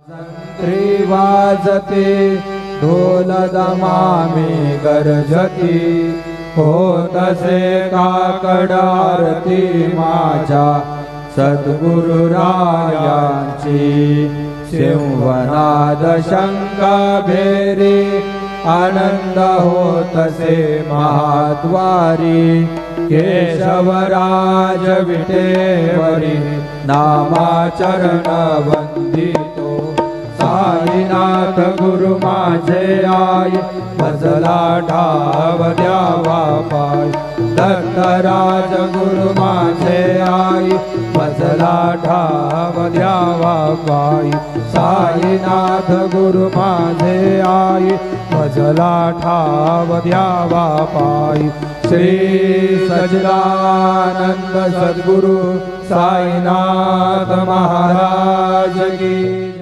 संत्री वाजते ढोल दमामे गरजती होतसे काकड आरती माझ्या सद्गुरुरायांची सिंहनाद शंख भेरी आनंद होतसे महाद्वारी केशवराज विटेवरी नामाचरण वंदितो साईनाथ गुरु माझे आई भजला ठाव द्यावा पाय दत्तराज गुरु माझे आई भजला ठाव द्यावा पाय साईनाथ गुरु माझे आई भजला ठाव द्यावा पाय श्री सच्चिदानंद सद्गुरु साईनाथ महाराज की